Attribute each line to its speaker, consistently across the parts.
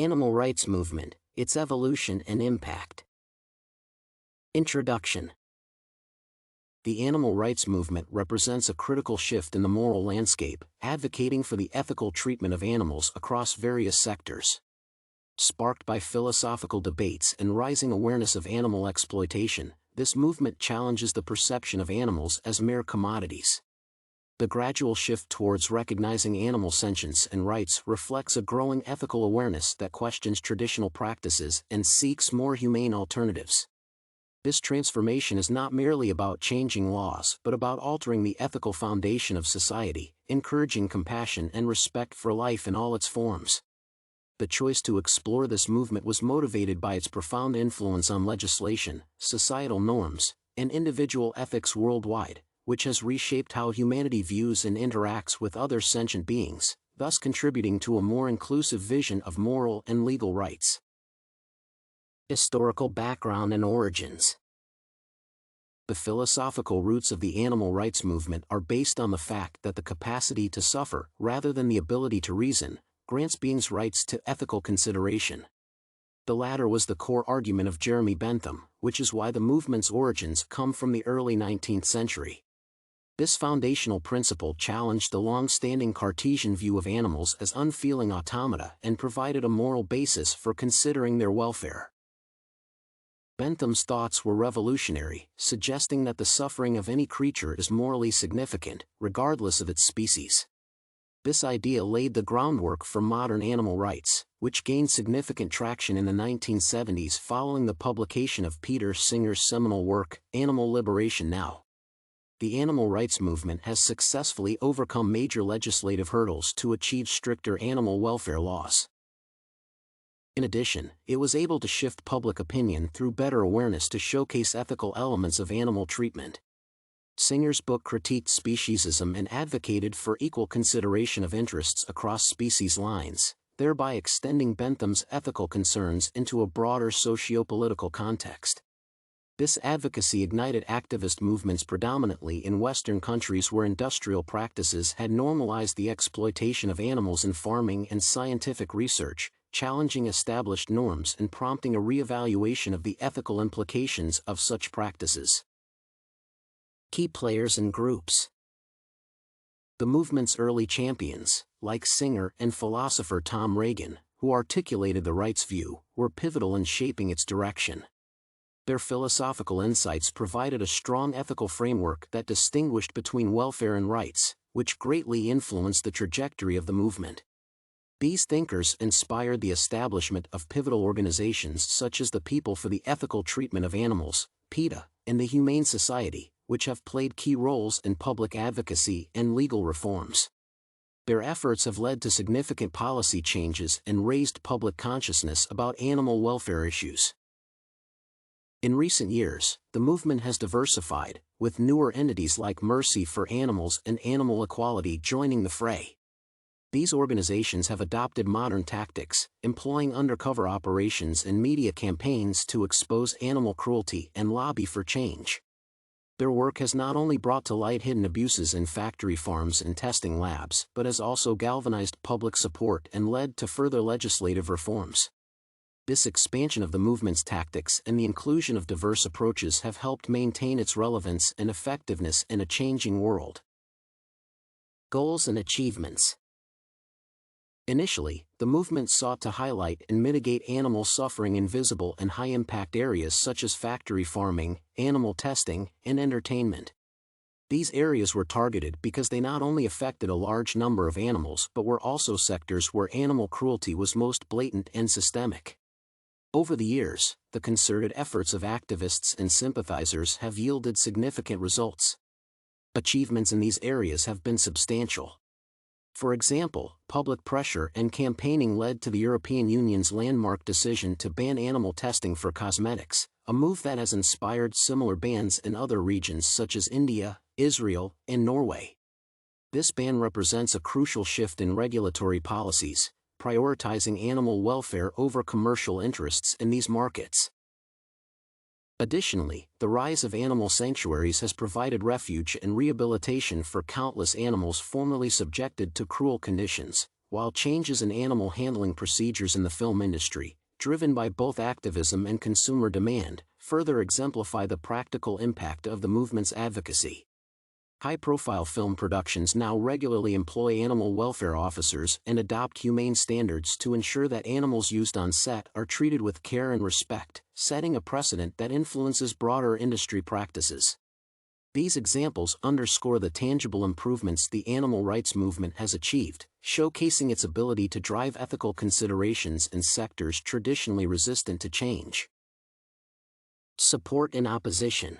Speaker 1: Animal rights movement, its evolution and impact. Introduction. The animal rights movement represents a critical shift in the moral landscape, advocating for the ethical treatment of animals across various sectors. Sparked by philosophical debates and rising awareness of animal exploitation, this movement challenges the perception of animals as mere commodities. The gradual shift towards recognizing animal sentience and rights reflects a growing ethical awareness that questions traditional practices and seeks more humane alternatives. This transformation is not merely about changing laws but about altering the ethical foundation of society, encouraging compassion and respect for life in all its forms. The choice to explore this movement was motivated by its profound influence on legislation, societal norms, and individual ethics worldwide, which has reshaped how humanity views and interacts with other sentient beings, thus contributing to a more inclusive vision of moral and legal rights. Historical background and origins. The philosophical roots of the animal rights movement are based on the fact that the capacity to suffer, rather than the ability to reason, grants beings rights to ethical consideration. The latter was the core argument of Jeremy Bentham, which is why the movement's origins come from the early 19th century. This foundational principle challenged the long-standing Cartesian view of animals as unfeeling automata and provided a moral basis for considering their welfare. Bentham's thoughts were revolutionary, suggesting that the suffering of any creature is morally significant, regardless of its species. This idea laid the groundwork for modern animal rights, which gained significant traction in the 1970s following the publication of Peter Singer's seminal work, Animal Liberation Now. The animal rights movement has successfully overcome major legislative hurdles to achieve stricter animal welfare laws. In addition, it was able to shift public opinion through better awareness to showcase ethical elements of animal treatment. Singer's book critiqued speciesism and advocated for equal consideration of interests across species lines, thereby extending Bentham's ethical concerns into a broader socio-political context. This advocacy ignited activist movements predominantly in Western countries where industrial practices had normalized the exploitation of animals in farming and scientific research, challenging established norms and prompting a re-evaluation of the ethical implications of such practices. Key players and groups. The movement's early champions, like Singer and philosopher Tom Regan, who articulated the rights view, were pivotal in shaping its direction. Their philosophical insights provided a strong ethical framework that distinguished between welfare and rights, which greatly influenced the trajectory of the movement. These thinkers inspired the establishment of pivotal organizations such as the People for the Ethical Treatment of Animals, PETA, and the Humane Society, which have played key roles in public advocacy and legal reforms. Their efforts have led to significant policy changes and raised public consciousness about animal welfare issues. In recent years, the movement has diversified, with newer entities like Mercy for Animals and Animal Equality joining the fray. These organizations have adopted modern tactics, employing undercover operations and media campaigns to expose animal cruelty and lobby for change. Their work has not only brought to light hidden abuses in factory farms and testing labs, but has also galvanized public support and led to further legislative reforms. This expansion of the movement's tactics and the inclusion of diverse approaches have helped maintain its relevance and effectiveness in a changing world. Goals and achievements. Initially, the movement sought to highlight and mitigate animal suffering in visible and high-impact areas such as factory farming, animal testing, and entertainment. These areas were targeted because they not only affected a large number of animals but were also sectors where animal cruelty was most blatant and systemic. Over the years, the concerted efforts of activists and sympathizers have yielded significant results. Achievements in these areas have been substantial. For example, public pressure and campaigning led to the European Union's landmark decision to ban animal testing for cosmetics, a move that has inspired similar bans in other regions such as India, Israel, and Norway. This ban represents a crucial shift in regulatory policies, prioritizing animal welfare over commercial interests in these markets. Additionally, the rise of animal sanctuaries has provided refuge and rehabilitation for countless animals formerly subjected to cruel conditions, while changes in animal handling procedures in the film industry, driven by both activism and consumer demand, further exemplify the practical impact of the movement's advocacy. High-profile film productions now regularly employ animal welfare officers and adopt humane standards to ensure that animals used on set are treated with care and respect, setting a precedent that influences broader industry practices. These examples underscore the tangible improvements the animal rights movement has achieved, showcasing its ability to drive ethical considerations in sectors traditionally resistant to change. Support and opposition.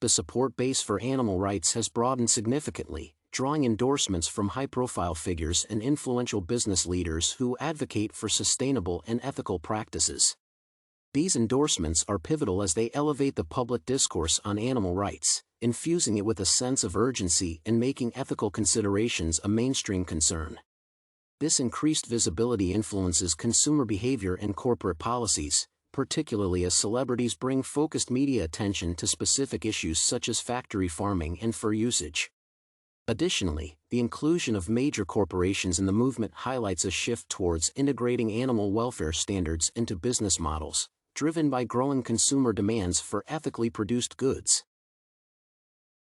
Speaker 1: The support base for animal rights has broadened significantly, drawing endorsements from high-profile figures and influential business leaders who advocate for sustainable and ethical practices. These endorsements are pivotal as they elevate the public discourse on animal rights, infusing it with a sense of urgency and making ethical considerations a mainstream concern. This increased visibility influences consumer behavior and corporate policies, particularly as celebrities bring focused media attention to specific issues such as factory farming and fur usage. Additionally, the inclusion of major corporations in the movement highlights a shift towards integrating animal welfare standards into business models, driven by growing consumer demands for ethically produced goods.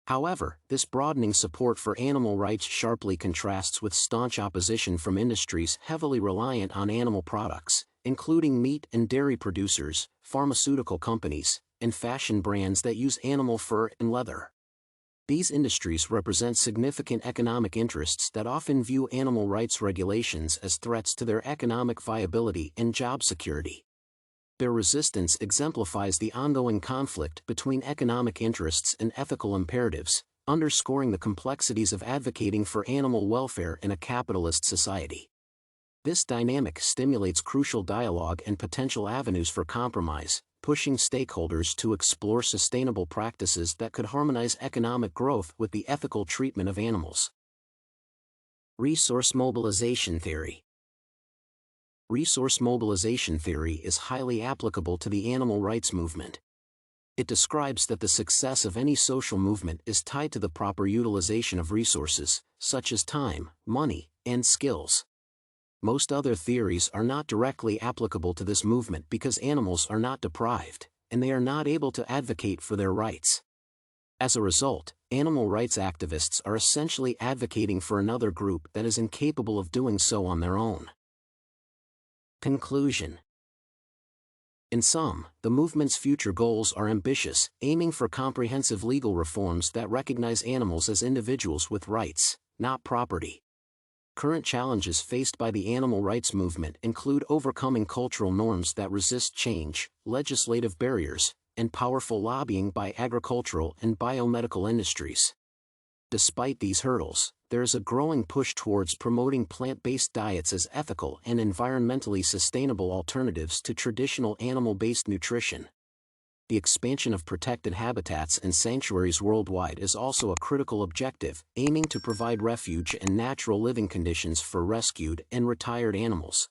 Speaker 1: However, this broadening support for animal rights sharply contrasts with staunch opposition from industries heavily reliant on animal products, including meat and dairy producers, pharmaceutical companies, and fashion brands that use animal fur and leather. These industries represent significant economic interests that often view animal rights regulations as threats to their economic viability and job security. Their resistance exemplifies the ongoing conflict between economic interests and ethical imperatives, underscoring the complexities of advocating for animal welfare in a capitalist society. This dynamic stimulates crucial dialogue and potential avenues for compromise, pushing stakeholders to explore sustainable practices that could harmonize economic growth with the ethical treatment of animals. Resource mobilization theory. Resource mobilization theory is highly applicable to the animal rights movement. It describes that the success of any social movement is tied to the proper utilization of resources, such as time, money, and skills. Most other theories are not directly applicable to this movement because animals are not deprived, and they are not able to advocate for their rights. As a result, animal rights activists are essentially advocating for another group that is incapable of doing so on their own. Conclusion. In sum, the movement's future goals are ambitious, aiming for comprehensive legal reforms that recognize animals as individuals with rights, not property. Current challenges faced by the animal rights movement include overcoming cultural norms that resist change, legislative barriers, and powerful lobbying by agricultural and biomedical industries. Despite these hurdles, there is a growing push towards promoting plant-based diets as ethical and environmentally sustainable alternatives to traditional animal-based nutrition. The expansion of protected habitats and sanctuaries worldwide is also a critical objective, aiming to provide refuge and natural living conditions for rescued and retired animals.